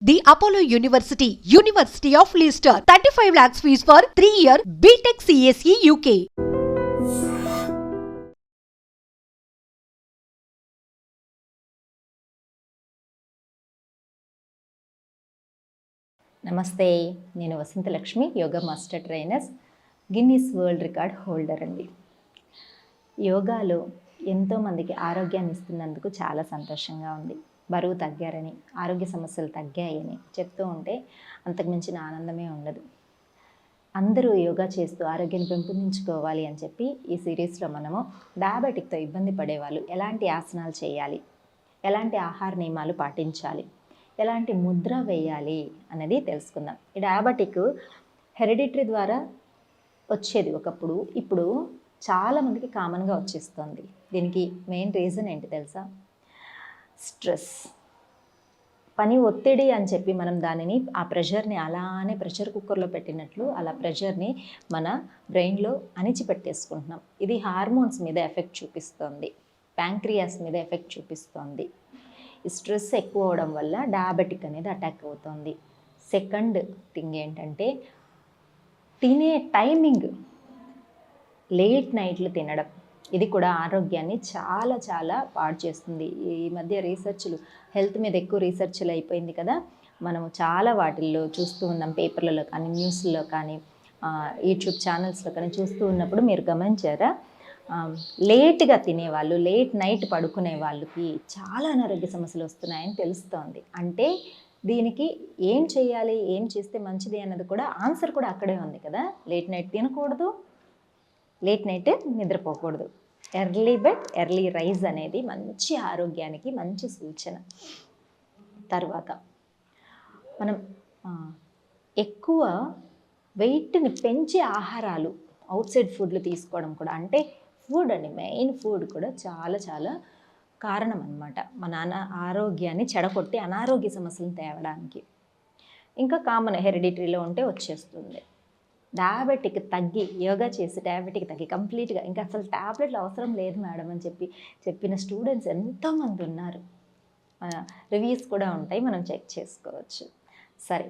The Apollo University, University of Leicester. 35 lakhs fees for 3-year BTech CSE UK. నమస్తే, నేను Vasanthalakshmi, yoga master trainers, Guinness world record holder అండి. యోగాలో ఎంతోమందికి ఆరోగ్యాన్ని ఇస్తున్నందుకు చాలా సంతోషంగా ఉంది. బరువు తగ్గారని, ఆరోగ్య సమస్యలు తగ్గాయని చెప్తూ ఉంటే అంతకుమించిన ఆనందమే ఉండదు. అందరూ యోగా చేస్తూ ఆరోగ్యాన్ని పెంపొందించుకోవాలి అని చెప్పి ఈ సిరీస్లో మనము డయాబెటిక్తో ఇబ్బంది పడేవాళ్ళు ఎలాంటి ఆసనాలు చేయాలి, ఎలాంటి ఆహార నియమాలు పాటించాలి, ఎలాంటి ముద్ర వేయాలి అనేది తెలుసుకుందాం. ఈ డయాబెటిక్ హెరిడిటరీ ద్వారా వచ్చేది ఒకప్పుడు, ఇప్పుడు చాలామందికి కామన్గా వచ్చేస్తుంది. దీనికి మెయిన్ రీజన్ ఏంటి తెలుసా? స్ట్రెస్, పని ఒత్తిడి అని చెప్పి మనం దానిని ఆ ప్రెషర్ని అలానే ప్రెషర్ కుక్కర్లో పెట్టినట్లు అలా ప్రెషర్ని మన బ్రెయిన్లో అణిచిపెట్టేసుకుంటున్నాం. ఇది హార్మోన్స్ మీద ఎఫెక్ట్ చూపిస్తుంది, ప్యాంక్రియాస్ మీద ఎఫెక్ట్ చూపిస్తుంది. ఈ స్ట్రెస్ ఎక్కువ అవడం వల్ల డయాబెటిక్ అనేది అటాక్ అవుతుంది. సెకండ్ థింగ్ ఏంటంటే తినే టైమింగ్, లేట్ నైట్లు తినడం. ఇది కూడా ఆరోగ్యాన్ని చాలా చాలా పాడు చేస్తుంది. ఈ మధ్య రీసెర్చ్లు, హెల్త్ మీద ఎక్కువ రీసెర్చ్లు అయిపోయింది కదా, మనము చాలా వాటిల్లో చూస్తూ ఉన్నాం, పేపర్లలో కానీ న్యూస్లో కానీ యూట్యూబ్ ఛానల్స్లో కానీ చూస్తూ ఉన్నప్పుడు మీరు గమనించారా, లేట్గా తినేవాళ్ళు, లేట్ నైట్ పడుకునే వాళ్ళకి చాలా అనారోగ్య సమస్యలు వస్తున్నాయని తెలుస్తోంది. అంటే దీనికి ఏం చేయాలి, ఏం చేస్తే మంచిది అన్నది కూడా ఆన్సర్ కూడా అక్కడే ఉంది కదా. లేట్ నైట్ తినకూడదు, లేట్ నైట్ నిద్రపోకూడదు. ఎర్లీ బెడ్ ఎర్లీ రైజ్ అనేది మంచి ఆరోగ్యానికి మంచి సూచన. తర్వాత మనం ఎక్కువ వెయిట్ని పెంచే ఆహారాలు, అవుట్ సైడ్ ఫుడ్లు తీసుకోవడం కూడా, అంటే ఫుడ్ అండి, మెయిన్ ఫుడ్ కూడా చాలా చాలా కారణం అన్నమాట మన ఆరోగ్యాన్ని చెడగొట్టి అనారోగ్య సమస్యలను తేవడానికి. ఇంకా కామన్ హెరిడిటరీలో ఉంటే వచ్చేస్తుంది. డయాబెటిక్ తగ్గి, యోగా చేసి డయాబెటిక్ తగ్గి కంప్లీట్గా ఇంకా అసలు ట్యాబ్లెట్లు అవసరం లేదు మేడం అని చెప్పిన స్టూడెంట్స్ ఎంతోమంది ఉన్నారు. రివ్యూస్ కూడా ఉంటాయి, మనం చెక్ చేసుకోవచ్చు. సరే,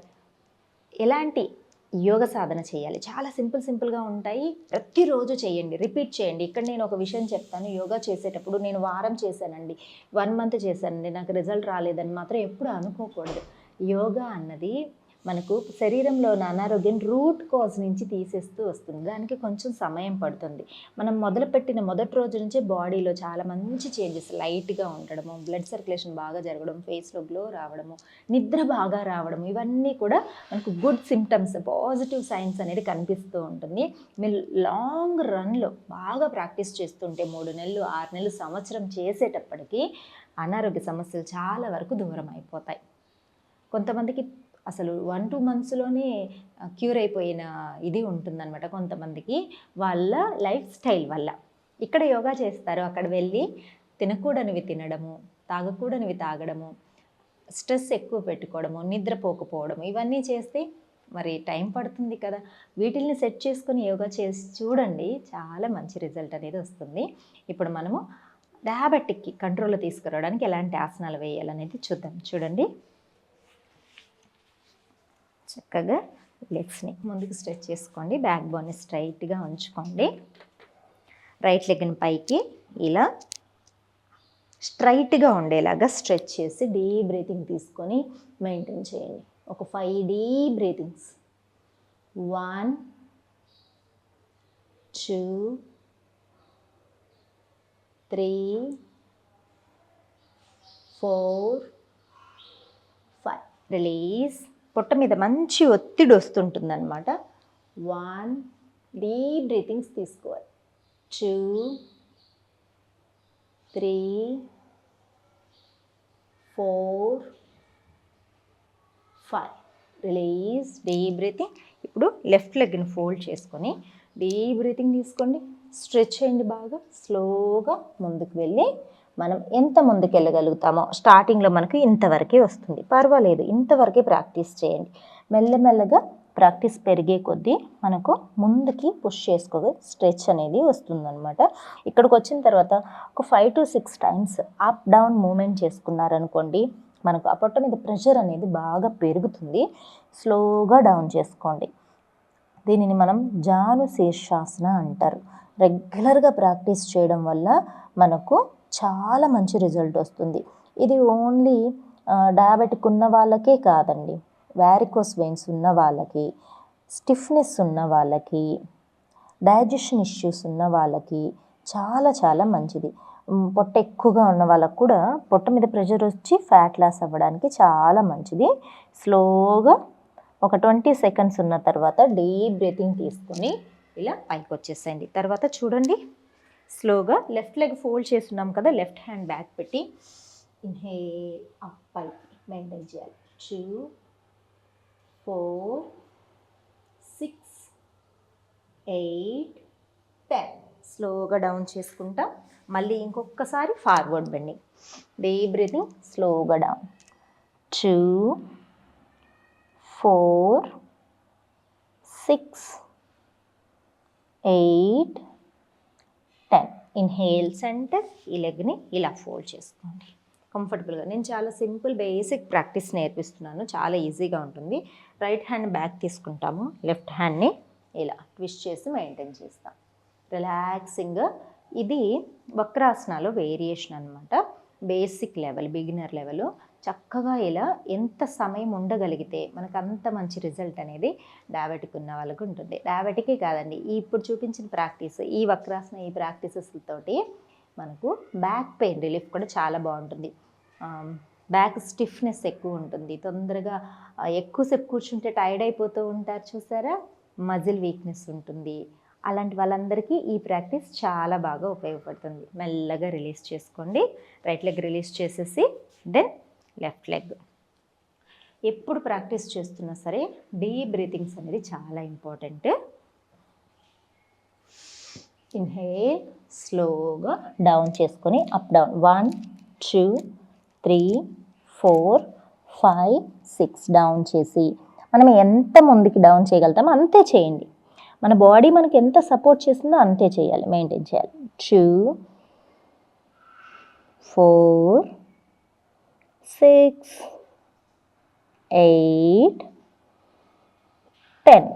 ఎలాంటి యోగ సాధన చేయాలి? చాలా సింపుల్గా ఉంటాయి. ప్రతిరోజు చేయండి, రిపీట్ చేయండి. ఇక్కడ నేను ఒక విషయం చెప్తాను. యోగా చేసేటప్పుడు నేను వారం చేశానండి, 1 మంత్ చేశానండి, నాకు రిజల్ట్ రాలేదని మాత్రం ఎప్పుడు అనుకోకూడదు. యోగా అన్నది మనకు శరీరంలో ఉన్న అనారోగ్యం రూట్ కాజ్ నుంచి తీసేస్తూ వస్తుంది. దానికి కొంచెం సమయం పడుతుంది. మనం మొదలుపెట్టిన మొదటి రోజు నుంచే బాడీలో చాలా మంచి చేంజెస్, లైట్గా ఉండడము, బ్లడ్ సర్క్యులేషన్ బాగా జరగడం, ఫేస్లో గ్లో రావడము, నిద్ర బాగా రావడము, ఇవన్నీ కూడా మనకు గుడ్ సిమ్టమ్స్, పాజిటివ్ సైన్స్ అనేది కనిపిస్తూ ఉంటుంది. మీరు లాంగ్ రన్లో బాగా ప్రాక్టీస్ చేస్తుంటే 3 నెలలు, 6 నెలలు, సంవత్సరం చేసేటప్పటికి అనారోగ్య సమస్యలు చాలా వరకు దూరం అయిపోతాయి. కొంతమందికి అసలు 1-2 మంత్స్లోనే క్యూర్ అయిపోయిన ఇది ఉంటుందన్నమాట. కొంతమందికి వాళ్ళ లైఫ్ స్టైల్ వల్ల. ఇక్కడ యోగా చేస్తారు, అక్కడ వెళ్ళి తినకూడనివి తినడము, తాగకూడనివి తాగడము, స్ట్రెస్ ఎక్కువ పెట్టుకోవడము, నిద్రపోకపోవడము, ఇవన్నీ చేస్తే మరి టైం పడుతుంది కదా. వీటిల్ని సెట్ చేసుకొని యోగా చేసి చూడండి, చాలా మంచి రిజల్ట్ అనేది వస్తుంది. ఇప్పుడు మనము డయాబెటిక్కి కంట్రోల్లో తీసుకురావడానికి ఎలాంటి ఆసనాలు వేయాలనేది చూద్దాం. చూడండి, చక్కగా లెగ్స్ని ముందుకు స్ట్రెచ్ చేసుకోండి, బ్యాక్ బోన్ని స్ట్రైట్గా ఉంచుకోండి. రైట్ లెగ్ని పైకి ఇలా స్ట్రైట్గా ఉండేలాగా స్ట్రెచ్ చేసి డీప్ బ్రీతింగ్ తీసుకొని మెయింటైన్ చేయండి. ఒక 5 డీప్ బ్రీతింగ్స్. 1 2 3 4 5. రిలీజ్. పొట్ట మీద మంచి ఒత్తిడి వస్తుంటుందన్నమాట. 1 డీప్ బ్రీతింగ్స్ తీసుకోవాలి. 2 3 4 5. రిలీజ్. Deep breathing. ఇప్పుడు లెఫ్ట్ లెగ్ని ఫోల్డ్ చేసుకొని డీప్ బ్రీతింగ్ తీసుకోండి, స్ట్రెచ్ చేయండి బాగా. స్లోగా ముందుకు వెళ్ళి మనం ఎంత ముందుకు వెళ్ళగలుగుతామో, స్టార్టింగ్లో మనకు ఇంతవరకే వస్తుంది, పర్వాలేదు, ఇంతవరకే ప్రాక్టీస్ చేయండి. మెల్లమెల్లగా ప్రాక్టీస్ పెరిగే కొద్దీ మనకు ముందుకి పుష్ చేసుకోగా స్ట్రెచ్ అనేది వస్తుందన్నమాట. ఇక్కడికి వచ్చిన తర్వాత ఒక 5 to 6 times up down movement చేసుకున్నారనుకోండి, మనకు ఆ పొట్ట మీద ప్రెషర్ అనేది బాగా పెరుగుతుంది. స్లోగా డౌన్ చేసుకోండి. దీనిని మనం జాను శీర్షాసన అంటారు. రెగ్యులర్గా ప్రాక్టీస్ చేయడం వల్ల మనకు చాలా మంచి రిజల్ట్ వస్తుంది. ఇది ఓన్లీ డయాబెటిక్ ఉన్న వాళ్ళకే కాదండి, వారికోస్ వెయిన్స్ ఉన్న వాళ్ళకి, స్టిఫ్నెస్ ఉన్న వాళ్ళకి, డైజెషన్ ఇష్యూస్ ఉన్న వాళ్ళకి చాలా చాలా మంచిది. పొట్ట ఎక్కువగా ఉన్న వాళ్ళకు కూడా పొట్ట మీద ప్రెషర్ వచ్చి ఫ్యాట్ లాస్ అవ్వడానికి చాలా మంచిది. స్లోగా ఒక 20 సెకండ్స్ ఉన్న తర్వాత డీప్ బ్రీతింగ్ తీసుకొని ఇలా పైకి వచ్చేసేయండి. తర్వాత చూడండి, స్లోగా లెఫ్ట్ లెగ్ ఫోల్డ్ చేస్తున్నాం కదా, లెఫ్ట్ హ్యాండ్ బ్యాక్ పెట్టి ఇన్హేల్ అప్ పైకి మెయింటైన్ చేయాలి. 2 4 6 8 10. స్లోగా డౌన్ చేసుకుంటా మళ్ళీ ఇంకొకసారి ఫార్వర్డ్ బెండింగ్. డీప్ బ్రీతింగ్, స్లోగా డౌన్. 2 4 6 8 10. Inhale centre. ఈ లెగ్ని ఇలా ఫోల్డ్ చేసుకోండి కంఫర్టబుల్గా. నేను చాలా సింపుల్ బేసిక్ ప్రాక్టీస్ నేర్పిస్తున్నాను, చాలా ఈజీగా ఉంటుంది. రైట్ హ్యాండ్ బ్యాక్ తీసుకుంటాము, లెఫ్ట్ హ్యాండ్ని ఇలా ట్విస్ట్ చేసి మెయింటైన్ చేస్తాం రిలాక్సింగ్గా. ఇది వక్రాసనాలో వేరియేషన్ అనమాట. Basic level, beginner level. చక్కగా ఇలా ఎంత సమయం ఉండగలిగితే మనకు అంత మంచి రిజల్ట్ అనేది డయాబెటిక్ ఉన్న వాళ్ళకు ఉంటుంది. డయాబెటికే కాదండి, ఇప్పుడు చూపించిన ప్రాక్టీస్, ఈ వక్రాసన, ఈ ప్రాక్టీసెస్లతోటి మనకు బ్యాక్ పెయిన్ రిలీఫ్ కూడా చాలా బాగుంటుంది. బ్యాక్ స్టిఫ్నెస్ ఎక్కువ ఉంటుంది, తొందరగా ఎక్కువసేపు కూర్చుంటే టైర్డ్ అయిపోతూ ఉంటారు చూసారా, మజిల్ వీక్నెస్ ఉంటుంది. అలాంటి వాళ్ళందరికీ ఈ ప్రాక్టీస్ చాలా బాగా ఉపయోగపడుతుంది. మెల్లగా రిలీజ్ చేసుకోండి. రైట్ లెగ్ రిలీజ్ చేసేసి దెన్ లెఫ్ట్ లెగ్. ఎప్పుడు ప్రాక్టీస్ చేస్తున్నా సరే డీప్ బ్రీతింగ్స్ అనేది చాలా ఇంపార్టెంట్. ఇన్హేల్, స్లోగా డౌన్ చేసుకొని అప్ డౌన్. 1 2 3 4 5 6 డౌన్ చేసి మనం ఎంత ముందుకి డౌన్ చేయగలుగుతామో అంతే చేయండి. మన బాడీ మనకి ఎంత సపోర్ట్ చేస్తుందో అంతే చేయాలి, మెయింటైన్ చేయాలి. 2 4 6 8 10.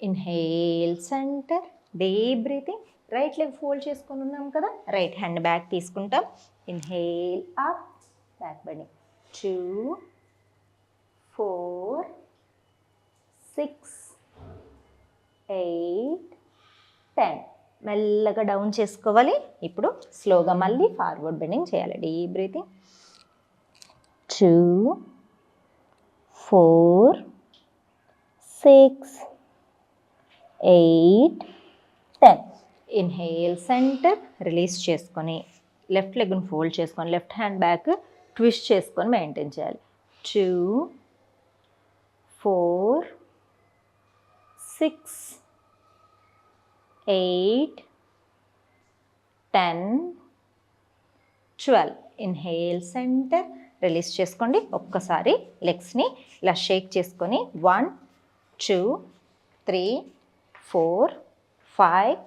Inhale centre, deep breathing. Right leg fold చేసుకొని ఉన్నాం కదా, రైట్ హ్యాండ్ బ్యాక్ తీసుకుంటాం. Inhale up, back bending. 2 4 6 8 10. మెల్లగా డౌన్ చేసుకోవాలి. ఇప్పుడు స్లోగా మళ్ళీ ఫార్వర్డ్ బెండింగ్ చేయాలి. Deep breathing. 2 4 6 8 10. Inhale centre, release చేసుకొని లెఫ్ట్ లెగ్ని ఫోల్డ్ చేసుకొని లెఫ్ట్ హ్యాండ్ బ్యాక్ ట్విస్ట్ చేసుకొని మెయింటైన్ చేయాలి. 2 4 6 8 10 12. ఇన్హేల్ సెంటర్, రిలీజ్ చేసుకోండి. ఒక్కసారి లెగ్స్ని ఇలా షేక్ చేసుకొని 1 2 3 4 5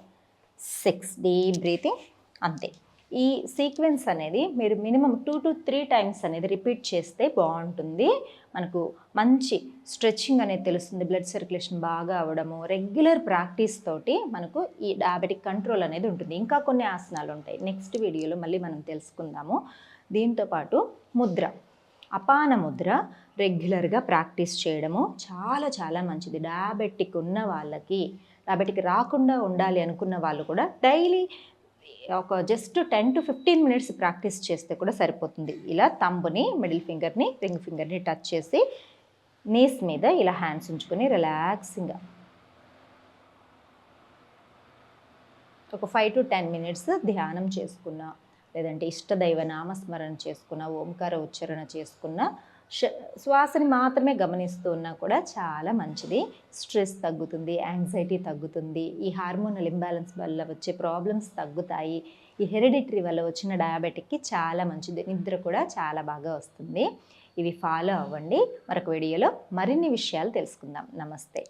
6 డీప్ బ్రీతింగ్. అంతే. ఈ సీక్వెన్స్ అనేది మీరు మినిమం 2 to 3 టైమ్స్ అనేది రిపీట్ చేస్తే బాగుంటుంది. మనకు మంచి స్ట్రెచ్చింగ్ అనేది తెలుస్తుంది, బ్లడ్ సర్క్యులేషన్ బాగా అవ్వడము. రెగ్యులర్ ప్రాక్టీస్ తోటి మనకు ఈ డయాబెటిక్ కంట్రోల్ అనేది ఉంటుంది. ఇంకా కొన్ని ఆసనాలు ఉంటాయి, నెక్స్ట్ వీడియోలో మళ్ళీ మనం తెలుసుకుందాము. దీంతోపాటు ముద్ర, అపాన ముద్ర రెగ్యులర్గా ప్రాక్టీస్ చేయడము చాలా చాలా మంచిది. డయాబెటిక్ ఉన్న వాళ్ళకి, డయాబెటిక్ రాకుండా ఉండాలి అనుకున్న వాళ్ళు కూడా డైలీ ఒక జస్ట్ 10 to 15 మినిట్స్ ప్రాక్టీస్ చేస్తే కూడా సరిపోతుంది. ఇలా తంబుని, మిడిల్ ఫింగర్ని, రింగ్ ఫింగర్ని టచ్ చేసి నీస్ మీద ఇలా హ్యాండ్స్ ఉంచుకొని రిలాక్సింగ్గా ఒక 5 to 10 మినిట్స్ ధ్యానం చేసుకున్న, లేదంటే ఇష్టదైవ నామస్మరణ చేసుకున్న, ఓంకార ఉచ్చారణ చేసుకున్న, శ్వాసని మాత్రమే గమనిస్తూ ఉన్నా కూడా చాలా మంచిది. స్ట్రెస్ తగ్గుతుంది, యాంగ్జైటీ తగ్గుతుంది, ఈ హార్మోనల్ ఇంబ్యాలెన్స్ వల్ల వచ్చే ప్రాబ్లమ్స్ తగ్గుతాయి. ఈ హెరిడిటరీ వల్ల వచ్చిన డయాబెటిక్కి చాలా మంచిది. నిద్ర కూడా చాలా బాగా వస్తుంది. ఇవి ఫాలో అవ్వండి. మరొక వీడియోలో మరిన్ని విషయాలు తెలుసుకుందాం. నమస్తే.